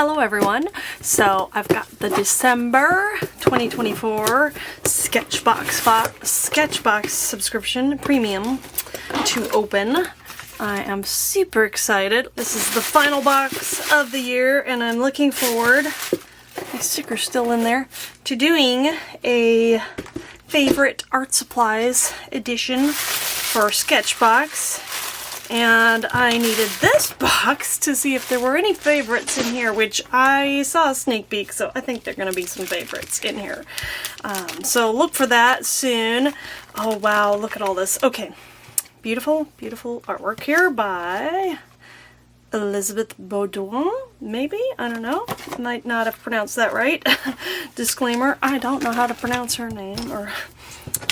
Hello everyone, so I've got the December 2024 Sketchbox subscription premium to open. I am super excited. This is the final box of the year and I'm looking forward, my sticker's still in there, to doing a favorite art supplies edition for Sketchbox. And I needed this box to see if there were any favorites in here, which I saw a sneak peek, so I think there are going to be some favorites in here. So look for that soon. Oh wow, look at all this. Okay, beautiful, beautiful artwork here by Elizabeth Baudouin, maybe? I don't know. Might not have pronounced that right. Disclaimer, I don't know how to pronounce her name. Or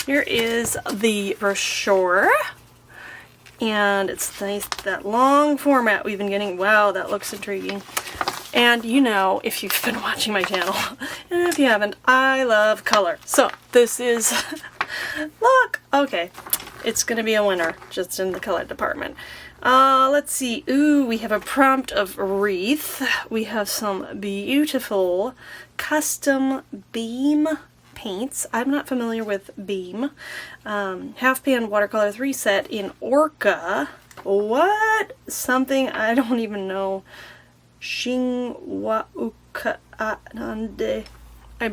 here is the brochure. And it's nice, that long format we've been getting. Wow, that looks intriguing. And you know, if you've been watching my channel, and if you haven't, I love color. So this is, look, okay, it's gonna be a winner just in the color department. Let's see, ooh, we have a prompt of wreath. We have some beautiful custom beam paints. I'm not familiar with beam. Half pan watercolor 3 set in Orca. What? Something I don't even know. Xingwaukaanande. I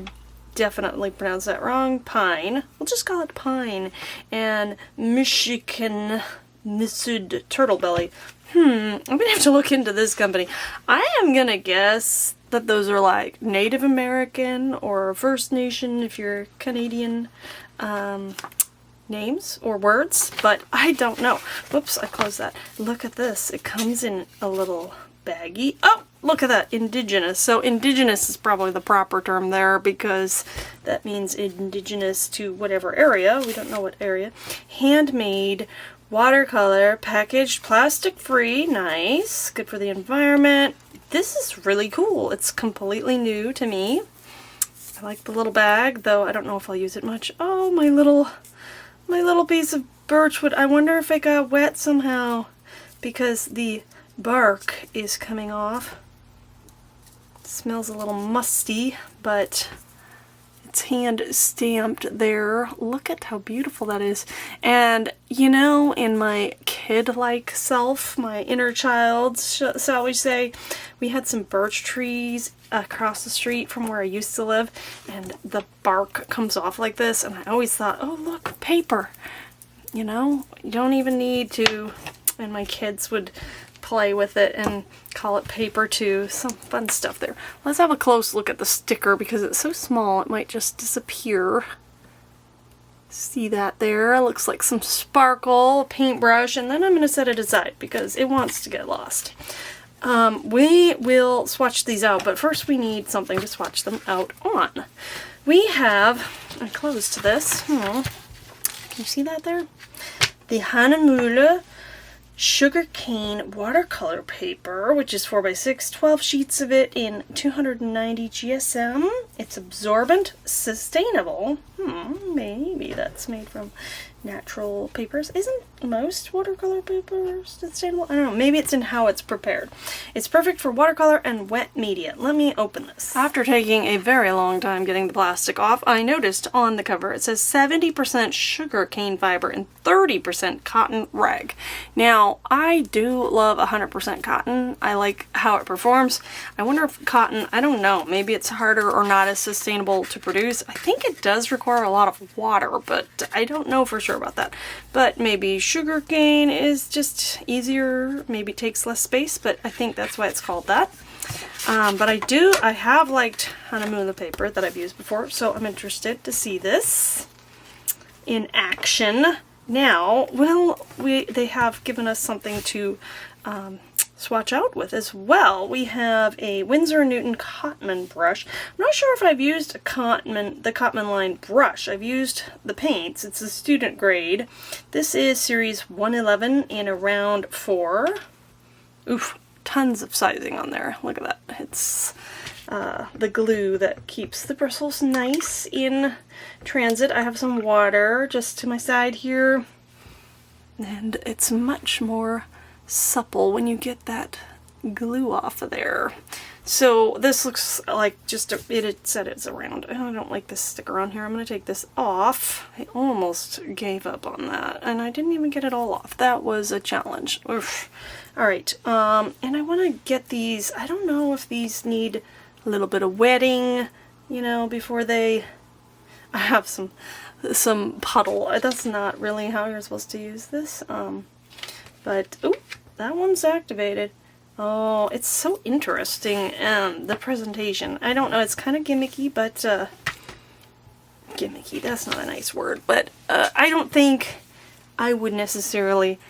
definitely pronounced that wrong. Pine. We'll just call it pine. And Michigan Misud turtle belly. I'm gonna have to look into this company. I am gonna guess that those are like Native American or First Nation if you're Canadian names or words, but I don't know. Whoops, I closed that. Look at this. It comes in a little baggie. Oh, look at that. Indigenous. So indigenous is probably the proper term there because that means indigenous to whatever area. We don't know what area. Handmade watercolor, packaged, plastic free. Nice. Good for the environment. This is really cool. It's completely new to me. I like the little bag, though I don't know if I'll use it much. Oh, my little piece of birchwood. I wonder if it got wet somehow because the bark is coming off. It smells a little musty, but it's hand stamped there. Look at how beautiful that is. And you know, in my kid-like self, my inner child, shall we say, we had some birch trees across the street from where I used to live, and the bark comes off like this, and I always thought, oh look, paper. You know, you don't even need to, and my kids would play with it and call it paper too. Some fun stuff there. Let's have a close look at the sticker because it's so small it might just disappear. See that there? Looks like some sparkle, paintbrush, and then I'm going to set it aside because it wants to get lost. We will swatch these out, but first we need something to swatch them out on. We have, I closed this, can you see that there? The Hahnemühle sugarcane watercolor paper, which is 4x6, 12 sheets of it in 290 GSM. It's absorbent, sustainable. Maybe that's made from natural papers. Isn't most watercolor paper sustainable? I don't know. Maybe it's in how it's prepared. It's perfect for watercolor and wet media. Let me open this. After taking a very long time getting the plastic off, I noticed on the cover it says 70% sugar cane fiber and 30% cotton rag. Now, I do love 100% cotton. I like how it performs. I wonder if cotton, I don't know, maybe it's harder or not as sustainable to produce. I think it does require a lot of water, but I don't know for sure about that. But maybe sugarcane is just easier, maybe takes less space, but I think that's why it's called that. But I have liked Hahnemühle paper that I've used before, so I'm interested to see this in action. Now, well, they have given us something to swatch out with as well. We have a Winsor & Newton Cotman brush. I'm not sure if I've used the Cotman line brush. I've used the paints. It's a student grade. This is series 111 in a round 4. Oof, tons of sizing on there. Look at that. It's the glue that keeps the bristles nice in transit. I have some water just to my side here, and it's much more supple when you get that glue off of there. So this looks like just it said it's around. I don't like this sticker on here. I'm going to take this off. I almost gave up on that, and I didn't even get it all off. That was a challenge. Oof. All right, and I want to get these. I don't know if these need a little bit of wetting, you know, before they... I have some puddle. That's not really how you're supposed to use this. But, oh, that one's activated. Oh, it's so interesting, the presentation. I don't know, it's kind of gimmicky, but, gimmicky, that's not a nice word, but, I don't think I would necessarily,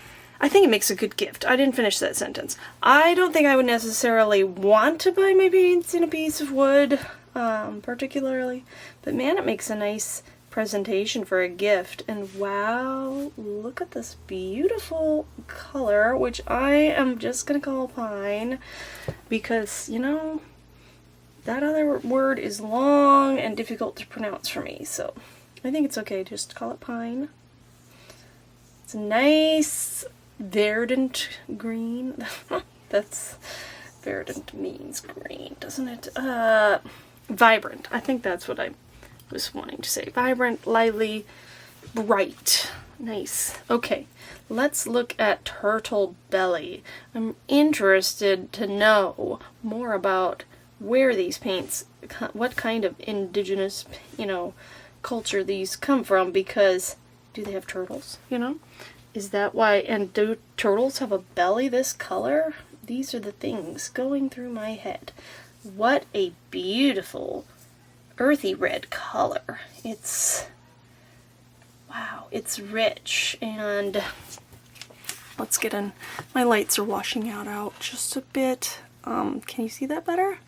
I think it makes a good gift. I didn't finish that sentence. I don't think I would necessarily want to buy my paints in a piece of wood, particularly, but man, it makes a nice presentation for a gift. And wow, look at this beautiful color, which I am just gonna call pine because, you know, that other word is long and difficult to pronounce for me, so I think it's okay just to call it pine. It's a nice verdant green. That's verdant means green, doesn't it? Vibrant. I think that's what I was wanting to say. Vibrant, lively, bright. Nice. Okay, let's look at Turtle Belly. I'm interested to know more about where these paints, what kind of indigenous, you know, culture these come from, because do they have turtles, you know? Is that why? And do turtles have a belly this color? These are the things going through my head. What a beautiful earthy red color. It's, wow, it's rich. And let's get in. My lights are washing out just a bit. Can you see that better?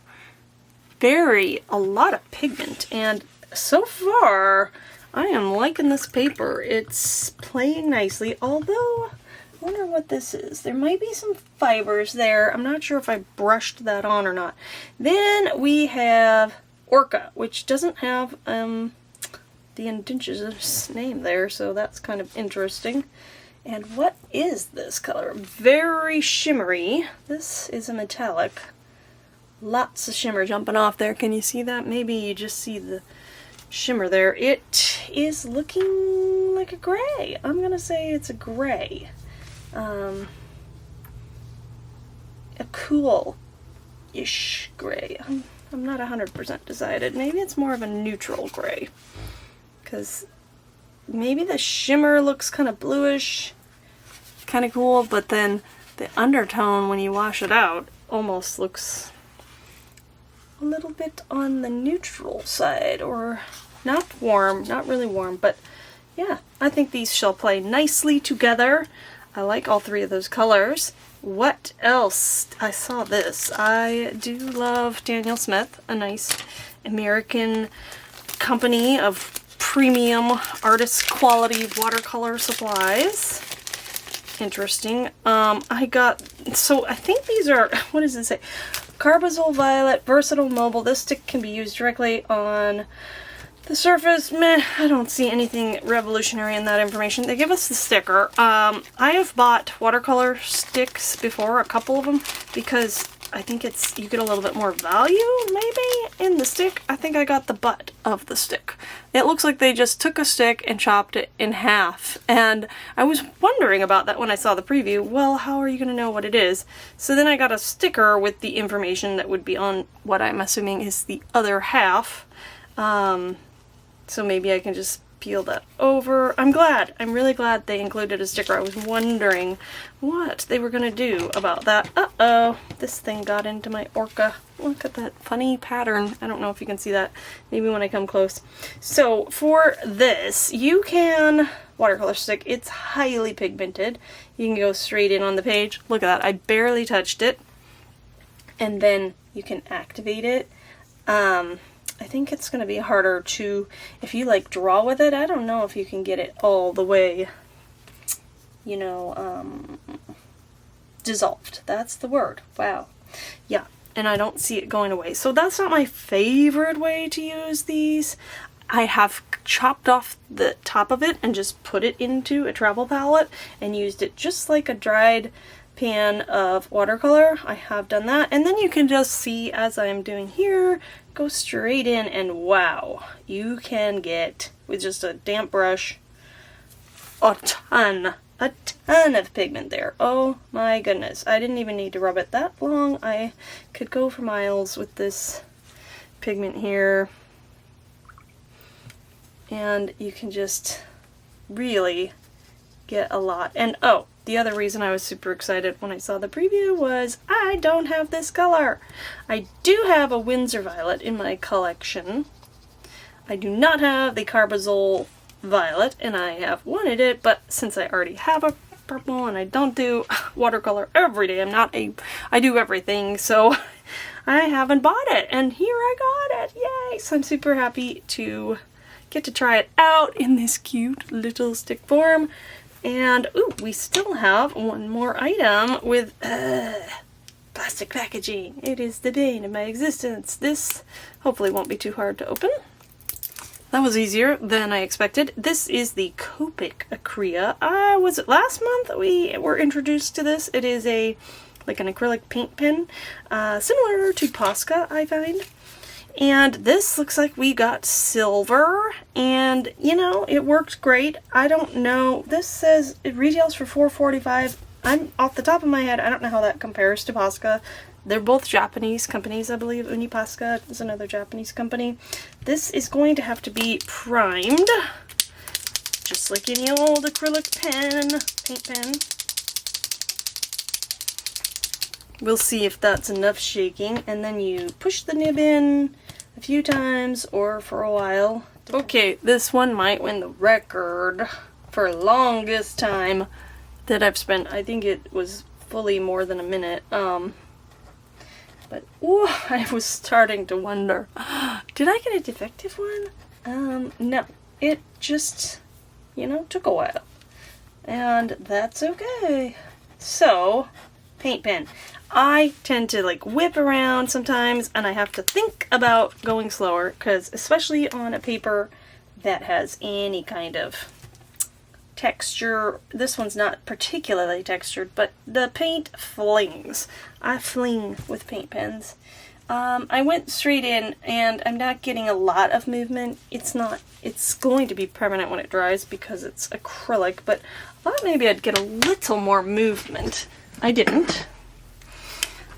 A lot of pigment, and so far I am liking this paper. It's playing nicely, although I wonder what this is. There might be some fibers there. I'm not sure if I brushed that on or not. Then we have Orca, which doesn't have the indigenous name there, so that's kind of interesting. And what is this color? Very shimmery. This is a metallic. Lots of shimmer jumping off there. Can you see that? Maybe you just see the shimmer there. It is looking like a gray. I'm gonna say it's a gray. A cool-ish gray. I'm not 100% decided. Maybe it's more of a neutral gray, because maybe the shimmer looks kind of bluish, kind of cool, but then the undertone when you wash it out almost looks a little bit on the neutral side, or not warm, not really warm, but yeah, I think these shall play nicely together. I like all three of those colors. What else? I saw this. I do love Daniel Smith, a nice American company of premium artist quality watercolor supplies. Interesting. I think these are, what does it say? Carbazole Violet, versatile mobile. This stick can be used directly on the surface. Meh, I don't see anything revolutionary in that information. They give us the sticker. I have bought watercolor sticks before, a couple of them, because I think you get a little bit more value, maybe, in the stick. I think I got the butt of the stick. It looks like they just took a stick and chopped it in half. And I was wondering about that when I saw the preview. Well, how are you going to know what it is? So then I got a sticker with the information that would be on what I'm assuming is the other half. So maybe I can just peel that over. I'm really glad they included a sticker. I was wondering what they were going to do about that. Uh-oh, this thing got into my Orca. Look at that funny pattern. I don't know if you can see that. Maybe when I come close. So for this, you can watercolor stick. It's highly pigmented. You can go straight in on the page. Look at that. I barely touched it. And then you can activate it. I think it's going to be harder to, if you like draw with it, I don't know if you can get it all the way, you know, dissolved. That's the word. Wow. Yeah, and I don't see it going away. So that's not my favorite way to use these. I have chopped off the top of it and just put it into a travel palette and used it just like a dried pan of watercolor. I have done that, and then you can just see, as I'm doing here, go straight in, and wow, you can get, with just a damp brush, a ton of pigment there. Oh my goodness, I didn't even need to rub it that long. I could go for miles with this pigment here, and you can just really get a lot. And oh, the other reason I was super excited when I saw the preview was I don't have this color. I do have a Winsor Violet in my collection. I do not have the Carbazole Violet, and I have wanted it, but since I already have a purple and I don't do watercolor every day, I do everything, so I haven't bought it, and here I got it. Yay! So I'm super happy to get to try it out in this cute little stick form. And ooh, we still have one more item with plastic packaging. It is the bane of my existence. This hopefully won't be too hard to open. That was easier than I expected. This is the Copic Acrea. Was it last month we were introduced to this? It is like an acrylic paint pen, similar to Posca, I find. And this looks like we got silver, and you know, it worked great. I don't know, this says it retails for $4.45. I'm off the top of my head, I don't know how that compares to Posca. They're both Japanese companies, I believe. Posca is another Japanese company. This is going to have to be primed, just like any old acrylic paint pen. We'll see if that's enough shaking, and then you push the nib in a few times or for a while. Okay, this one might win the record for longest time that I've spent. I think it was fully more than a minute. But ooh, I was starting to wonder, did I get a defective one? No, it just, you know, took a while, and that's okay. So, paint pen. I tend to like whip around sometimes, and I have to think about going slower, because especially on a paper that has any kind of texture, this one's not particularly textured, but the paint flings. I fling with paint pens. I went straight in, and I'm not getting a lot of movement. It's going to be permanent when it dries because it's acrylic, but I thought maybe I'd get a little more movement. I didn't.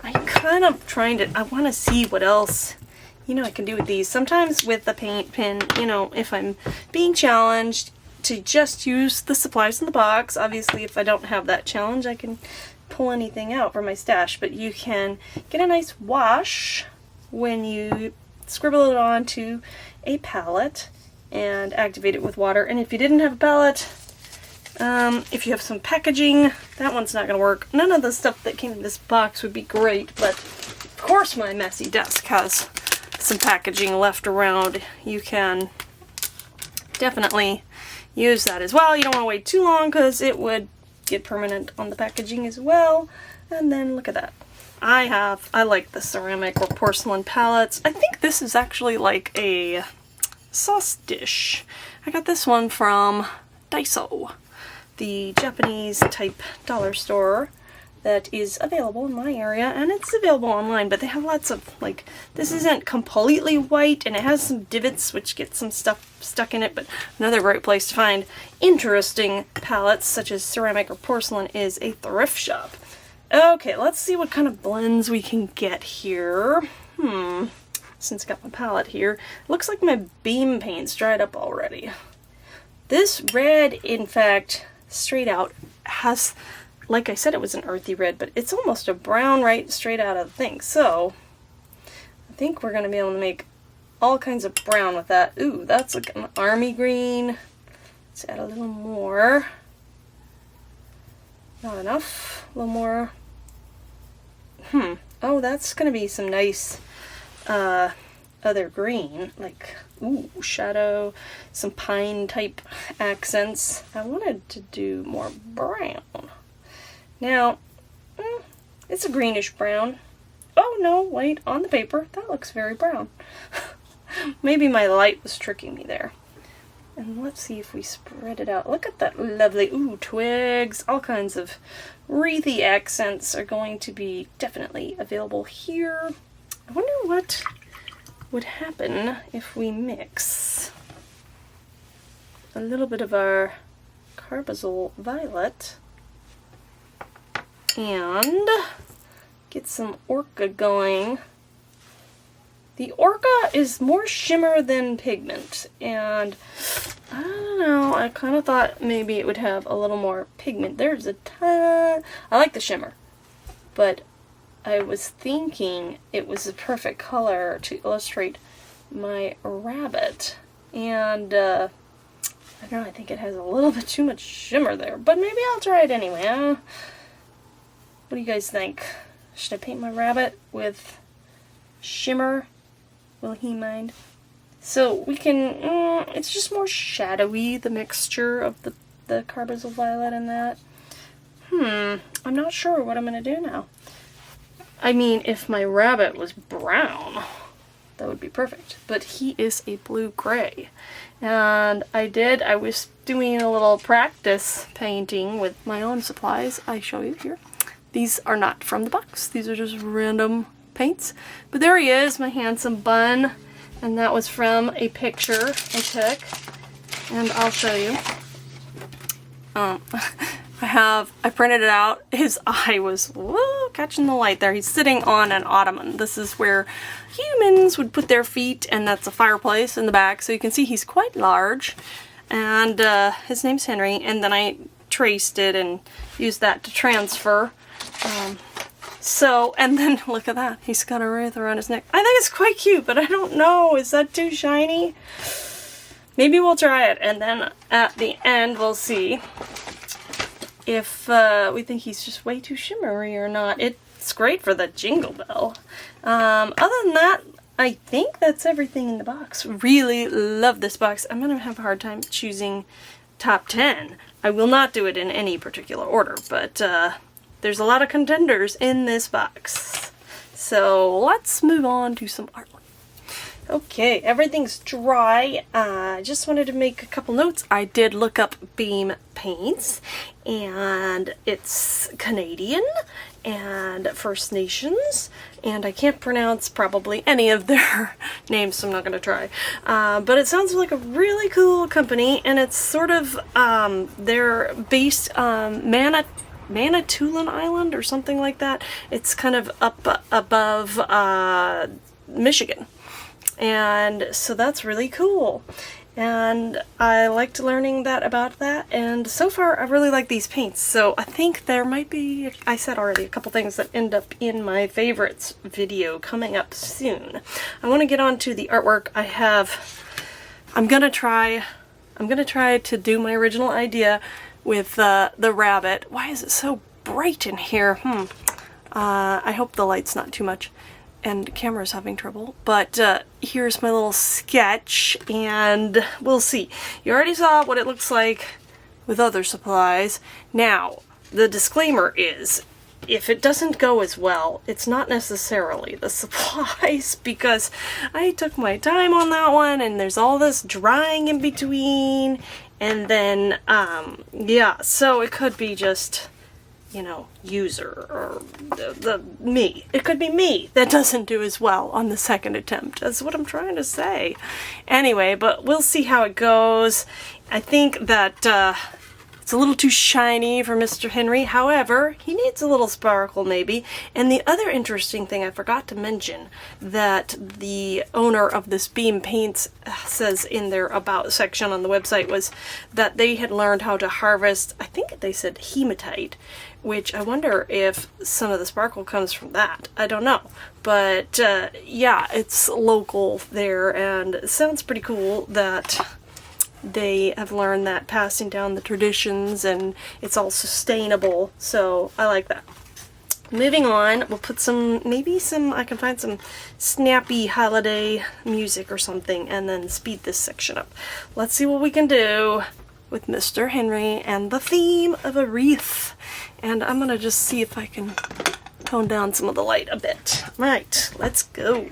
I'm kind of trying to, I want to see what else, you know, I can do with these. Sometimes with the paint pen, you know, if I'm being challenged to just use the supplies in the box, obviously if I don't have that challenge, I can pull anything out from my stash, but you can get a nice wash when you scribble it onto a palette and activate it with water. And if you didn't have a palette, if you have some packaging, that one's not going to work. None of the stuff that came in this box would be great, but of course my messy desk has some packaging left around. You can definitely use that as well. You don't want to wait too long because it would get permanent on the packaging as well. And then look at that. I like the ceramic or porcelain palettes. I think this is actually like a sauce dish. I got this one from Daiso, the Japanese type dollar store that is available in my area, and it's available online, but they have lots of, like, this isn't completely white, and it has some divots which get some stuff stuck in it, but another great place to find interesting palettes such as ceramic or porcelain is a thrift shop. Okay, let's see what kind of blends we can get here. Since I got my palette here, looks like my beam paint's dried up already. This red, in fact, straight out has, like I said, it was an earthy red, but it's almost a brown right straight out of the thing. So I think we're going to be able to make all kinds of brown with that. Ooh, that's like an army green. Let's add a little more. Not enough. A little more. Oh, that's going to be some nice other green, like, ooh, shadow, some pine type accents. I wanted to do more brown. Now, it's a greenish brown. Oh no, wait, on the paper, that looks very brown. Maybe my light was tricking me there. And let's see if we spread it out. Look at that lovely, ooh, twigs. All kinds of wreathy accents are going to be definitely available here. I wonder what would happen if we mix a little bit of our Carbazole Violet and get some Orca going. The Orca is more shimmer than pigment, and I don't know, I kind of thought maybe it would have a little more pigment. There's a ton. I like the shimmer, but I was thinking it was the perfect color to illustrate my rabbit, and I don't know, I think it has a little bit too much shimmer there, but maybe I'll try it anyway. What do you guys think? Should I paint my rabbit with shimmer? Will he mind? So we can, it's just more shadowy, the mixture of the Carbazole Violet and that. I'm not sure what I'm going to do now. I mean, if my rabbit was brown, that would be perfect. But he is a blue-gray. And I was doing a little practice painting with my own supplies. I show you here. These are not from the box. These are just random paints. But there he is, my handsome bun. And that was from a picture I took. And I'll show you. I printed it out. His eye was catching the light there. He's sitting on an ottoman. This is where humans would put their feet, and that's a fireplace in the back. So you can see he's quite large. And his name's Henry. And then I traced it and used that to transfer. And then look at that. He's got a wreath around his neck. I think it's quite cute, but I don't know. Is that too shiny? Maybe we'll try it, and then at the end we'll see if we think he's just way too shimmery or not. It's great for the jingle bell. Other than that, I think that's everything in the box. Really love this box. I'm going to have a hard time choosing top 10. I will not do it in any particular order, but there's a lot of contenders in this box. So let's move on to some artwork. Okay, everything's dry. I just wanted to make a couple notes. I did look up Beam Paints, and it's Canadian and First Nations, and I can't pronounce probably any of their names, so I'm not going to try. But it sounds like a really cool company, and it's sort of, they're based Manitoulin Island or something like that. It's kind of up above Michigan. And so that's really cool. And I liked learning about that. And so far, I really like these paints. So I think there might be, I said already, a couple things that end up in my favorites video coming up soon. I want to get on to the artwork. I'm gonna try to do my original idea with the rabbit. Why is it so bright in here? I hope the light's not too much and the camera's having trouble. But here's my little sketch, and we'll see. You already saw what it looks like with other supplies. Now, the disclaimer is, if it doesn't go as well, it's not necessarily the supplies, because I took my time on that one, and there's all this drying in between. And then, yeah, so it could be just, you know, user or me. It could be me that doesn't do as well on the second attempt. That's what I'm trying to say. Anyway, but we'll see how it goes. I think that it's a little too shiny for Mr. Henry. However, he needs a little sparkle maybe. And the other interesting thing I forgot to mention that the owner of this Beam Paints says in their About section on the website was that they had learned how to harvest, I think they said hematite, which I wonder if some of the sparkle comes from that. I don't know. But yeah, it's local there, and it sounds pretty cool that they have learned that, passing down the traditions, and it's all sustainable, so I like that. Moving on, we'll put I can find some snappy holiday music or something, and then speed this section up. Let's see what we can do with Mr. Henry and the theme of a wreath. And I'm gonna just see if I can tone down some of the light a bit. Right, let's go.